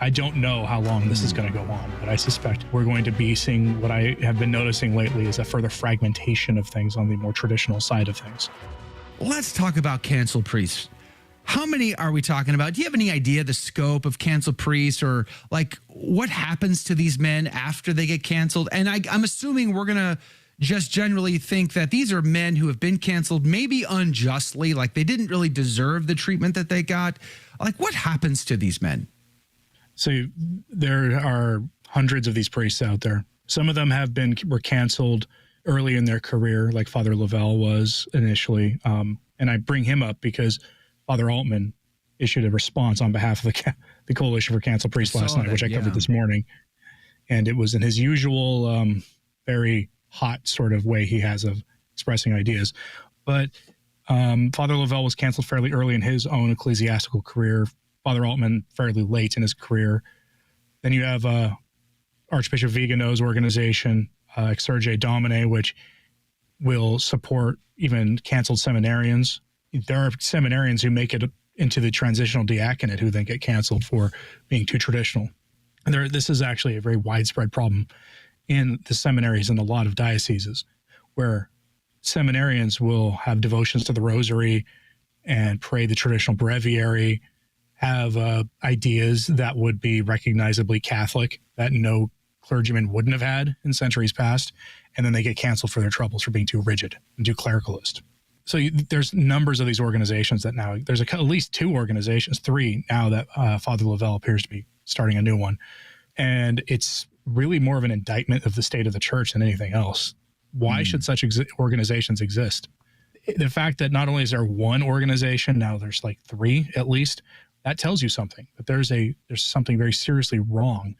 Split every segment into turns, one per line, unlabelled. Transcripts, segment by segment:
I don't know how long this is going to go on, but I suspect we're going to be seeing what I have been noticing lately is a further fragmentation of things on the more traditional side of things.
Let's talk about canceled priests. How many are we talking about? Do you have any idea the scope of canceled priests, or like what happens to these men after they get canceled? And I'm assuming we're going to just generally think that these are men who have been canceled, maybe unjustly, like they didn't really deserve the treatment that they got. Like, what happens to these men?
So there are hundreds of these priests out there. Some of them were canceled early in their career, like Father Lovell was initially. And I bring him up because Father Altman issued a response on behalf of the Coalition for Canceled Priests last night, which I covered this morning. And it was in his usual very hot sort of way he has of expressing ideas. But Father Lovell was canceled fairly early in his own ecclesiastical career. Father Altman fairly late in his career. Then you have Archbishop Vigano's organization, Exsurge Domine, which will support even canceled seminarians. There are seminarians who make it into the transitional diaconate who then get canceled for being too traditional. And this is actually a very widespread problem in the seminaries in a lot of dioceses, where seminarians will have devotions to the rosary and pray the traditional breviary, have ideas that would be recognizably Catholic that no clergyman wouldn't have had in centuries past, and then they get canceled for their troubles for being too rigid and too clericalist. So there's numbers of these organizations that now, there's at least three now that Father Lovell appears to be starting a new one. And it's really more of an indictment of the state of the church than anything else. Why should such organizations exist? The fact that not only is there one organization, now there's like three at least, that tells you something. But there's something very seriously wrong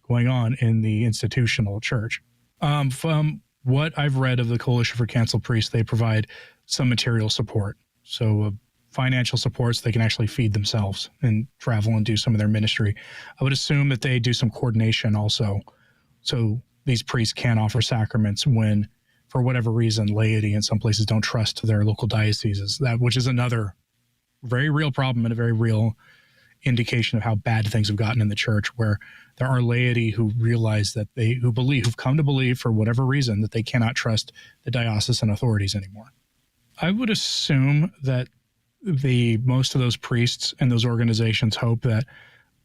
going on in the institutional church. From what I've read of the Coalition for Canceled Priests, they provide some material support. So financial support so they can actually feed themselves and travel and do some of their ministry. I would assume that they do some coordination also, so these priests can offer sacraments when, for whatever reason, laity in some places don't trust their local dioceses, which is another very real problem and a very real indication of how bad things have gotten in the church, where there are laity who realize that who've come to believe for whatever reason that they cannot trust the diocesan authorities anymore. I would assume that most of those priests and those organizations hope that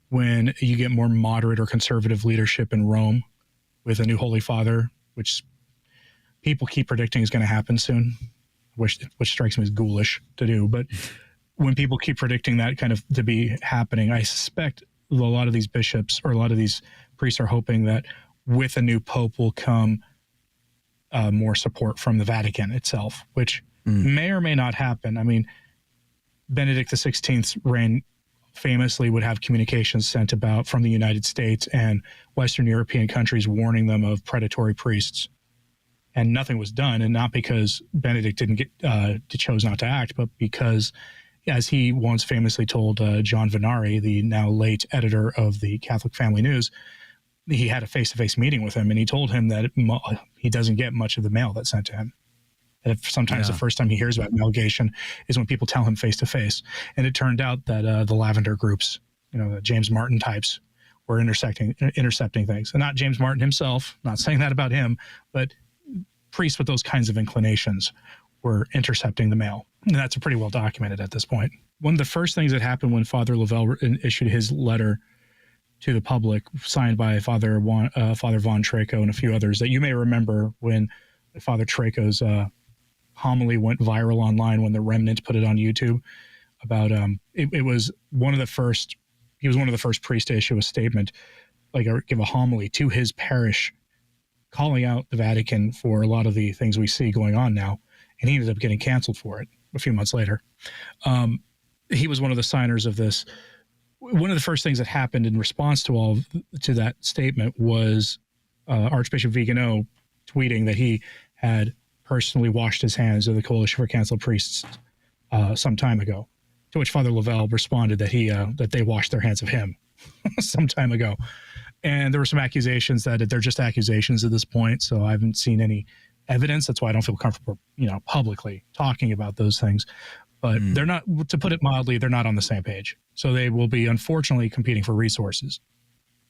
when you get more moderate or conservative leadership in Rome with a new Holy Father, which people keep predicting is going to happen soon, which strikes me as ghoulish to do, but when people keep predicting that kind of to be happening, I suspect a lot of these bishops or a lot of these priests are hoping that with a new pope will come more support from the Vatican itself, which may or may not happen. I mean, Benedict XVI's reign famously would have communications sent about from the United States and Western European countries warning them of predatory priests. And nothing was done, and not because Benedict chose not to act, but because, as he once famously told John Venari, the now late editor of the Catholic Family News, he had a face-to-face meeting with him, and he told him that he doesn't get much of the mail that's sent to him. And sometimes the first time he hears about mailgation is when people tell him face-to-face. And it turned out that the Lavender groups, the James Martin types, were intercepting things. And not James Martin himself, not saying that about him, but priests with those kinds of inclinations were intercepting the mail. And that's pretty well documented at this point. One of the first things that happened when Father Lovell issued his letter to the public, signed by Father von Traco and a few others, that you may remember when Father Traco's homily went viral online when the remnant put it on YouTube about, it was one of the first, he was one of the first priests to issue a statement, give a homily to his parish, calling out the Vatican for a lot of the things we see going on now. And he ended up getting canceled for it a few months later. He was one of the signers of this. One of the first things that happened in response to that statement was Archbishop Vigano tweeting that he had personally washed his hands of the Coalition for Canceled Priests some time ago, to which Father Lovell responded that they washed their hands of him some time ago. And there were some accusations that they're just accusations at this point, so I haven't seen any evidence. That's why I don't feel comfortable, publicly talking about those things. But they're not, to put it mildly, they're not on the same page. So they will be, unfortunately, competing for resources.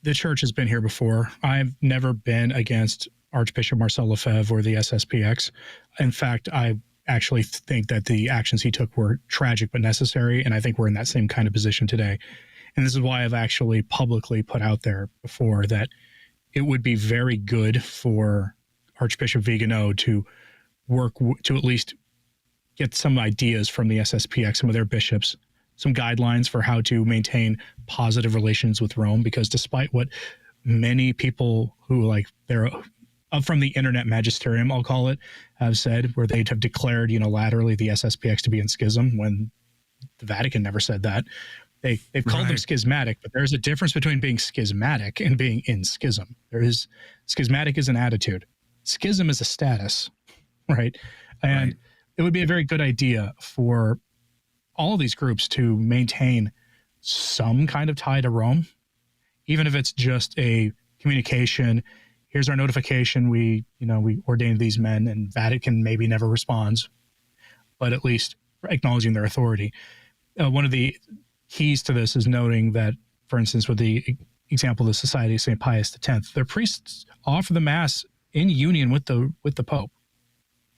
The church has been here before. I've never been against Archbishop Marcel Lefebvre or the SSPX. In fact, I actually think that the actions he took were tragic but necessary, and I think we're in that same kind of position today. And this is why I've actually publicly put out there before that it would be very good for Archbishop Vigano to work to at least get some ideas from the SSPX, some of their bishops, some guidelines for how to maintain positive relations with Rome, because despite what many people who they're from the internet magisterium, I'll call it, have said, where they'd have declared unilaterally the SSPX to be in schism when the Vatican never said that. They've called them schismatic, but there's a difference between being schismatic and being in schism. Schismatic is an attitude. Schism is a status, right? And it would be a very good idea for all of these groups to maintain some kind of tie to Rome, even if it's just a communication. Here's our notification. We ordained these men, and Vatican maybe never responds, but at least acknowledging their authority. One of the keys to this is noting that, for instance, with the example of the Society of St. Pius X, their priests offer the Mass in union with the Pope.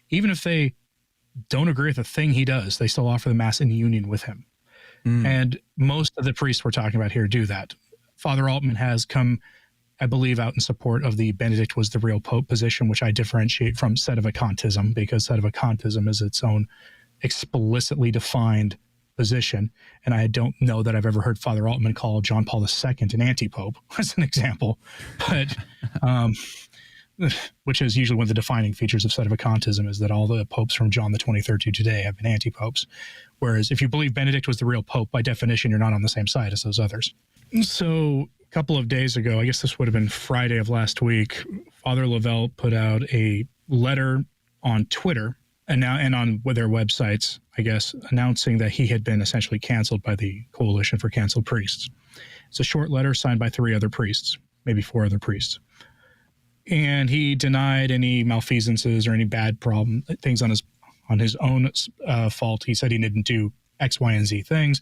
Even if they don't agree with the thing he does, they still offer the Mass in union with him. And most of the priests we're talking about here do that. Father Altman has come, I believe, out in support of the Benedict was the real Pope position, which I differentiate from sedevacantism, because sedevacantism is its own explicitly defined position. And I don't know that I've ever heard Father Altman call John Paul II an anti-pope, as an example. But which is usually one of the defining features of sedevacantism, is that all the popes from John the 23rd to today have been anti-popes. Whereas if you believe Benedict was the real pope, by definition, you're not on the same side as those others. So a couple of days ago, I guess this would have been Friday of last week, Father Lovell put out a letter on Twitter and on their websites, I guess, announcing that he had been essentially canceled by the Coalition for Canceled Priests. It's a short letter signed by 3 other priests, maybe 4 other priests. And he denied any malfeasances or any bad things on his own fault. He said he didn't do X, Y, and Z things.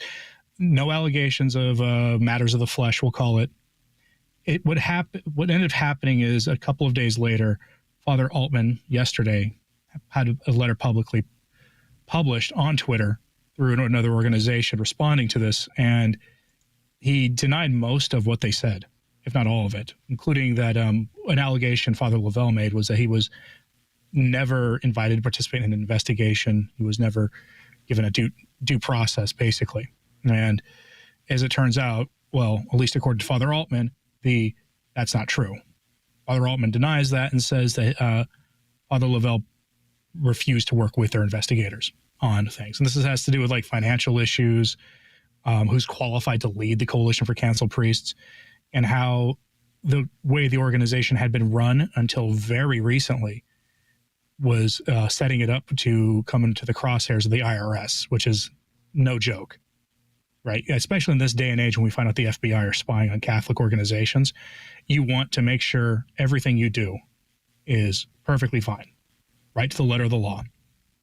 No allegations of matters of the flesh, we'll call it. What ended up happening is a couple of days later, Father Altman yesterday had a letter publicly published on Twitter through another organization responding to this, and he denied most of what they said, if not all of it, including that an allegation Father Lovell made was that he was never invited to participate in an investigation. He was never given a due process, basically. And as it turns out, well, at least according to Father Altman, that's not true. Father Altman denies that and says that Father Lovell refused to work with their investigators on things. And this has to do with financial issues, who's qualified to lead the Coalition for Canceled Priests, and how the way the organization had been run until very recently was setting it up to come into the crosshairs of the IRS, which is no joke, right? Especially in this day and age when we find out the FBI are spying on Catholic organizations, you want to make sure everything you do is perfectly fine, right to the letter of the law.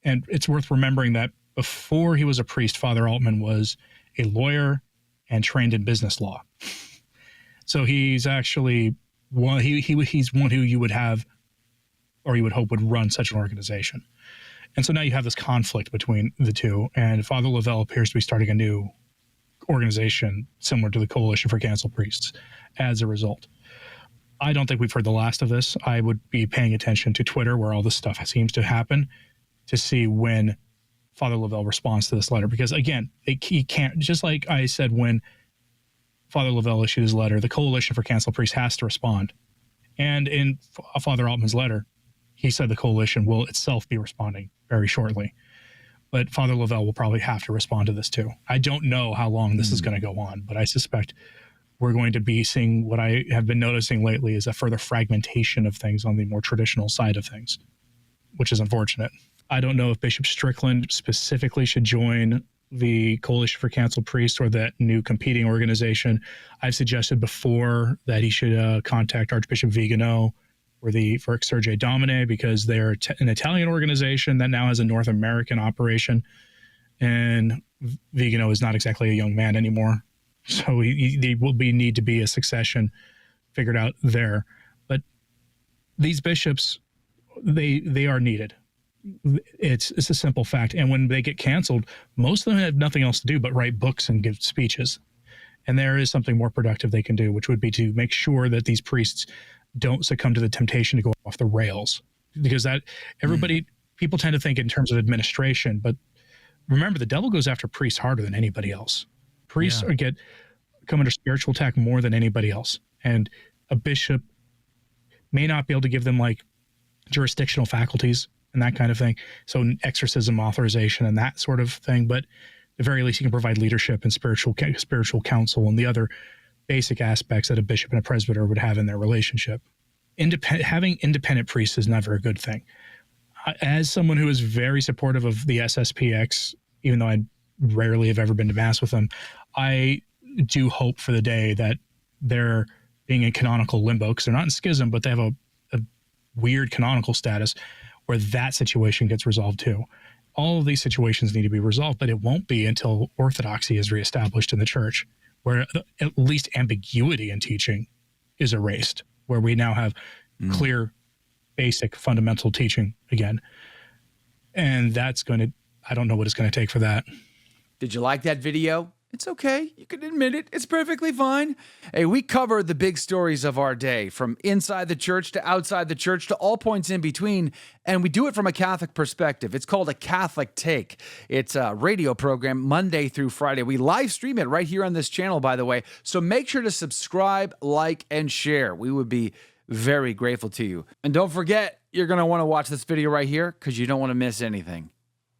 And it's worth remembering that before he was a priest, Father Altman was a lawyer and trained in business law. So he's actually he's one who you would have, or you would hope would run such an organization. And so now you have this conflict between the two, and Father Lovell appears to be starting a new organization similar to the Coalition for Canceled Priests as a result. I don't think we've heard the last of this. I would be paying attention to Twitter, where all this stuff seems to happen, to see when Father Lovell responds to this letter. Because again, he can't, just like I said when Father Lovell issued his letter, the Coalition for Canceled Priests has to respond. And in Father Altman's letter, he said the coalition will itself be responding very shortly. But Father Lovell will probably have to respond to this too. I don't know how long this is going to go on, but I suspect we're going to be seeing what I have been noticing lately is a further fragmentation of things on the more traditional side of things, which is unfortunate. I don't know if Bishop Strickland specifically should join the Coalition for Canceled Priests or that new competing organization. I've suggested before that he should contact Archbishop Vigano for Exsurge Domine, because they're an Italian organization that now has a North American operation. And Vigano is not exactly a young man anymore. So there will need to be a succession figured out there. But these bishops, they are needed. It's a simple fact. And when they get canceled, most of them have nothing else to do but write books and give speeches. And there is something more productive they can do, which would be to make sure that these priests don't succumb to the temptation to go off the rails. Because that people tend to think in terms of administration, but remember, the devil goes after priests harder than anybody else. Priests come under spiritual attack more than anybody else. And a bishop may not be able to give them like jurisdictional faculties and that kind of thing. So exorcism authorization and that sort of thing. But at the very least, he can provide leadership and spiritual counsel and the other basic aspects that a bishop and a presbyter would have in their relationship. Having independent priests is never a good thing. As someone who is very supportive of the SSPX, even though I rarely have ever been to mass with them, I do hope for the day that they're being in canonical limbo, because they're not in schism, but they have a weird canonical status where that situation gets resolved too. All of these situations need to be resolved, but it won't be until orthodoxy is reestablished in the church, where at least ambiguity in teaching is erased, where we now have clear, basic, fundamental teaching again. And that's I don't know what it's going to take for that.
Did you like that video? It's okay. You can admit it. It's perfectly fine. Hey, we cover the big stories of our day, from inside the church to outside the church to all points in between, and we do it from a Catholic perspective. It's called A Catholic Take. It's a radio program Monday through Friday. We live stream it right here on this channel, by the way, so make sure to subscribe, like, and share. We would be very grateful to you. And don't forget, you're going to want to watch this video right here because you don't want to miss anything.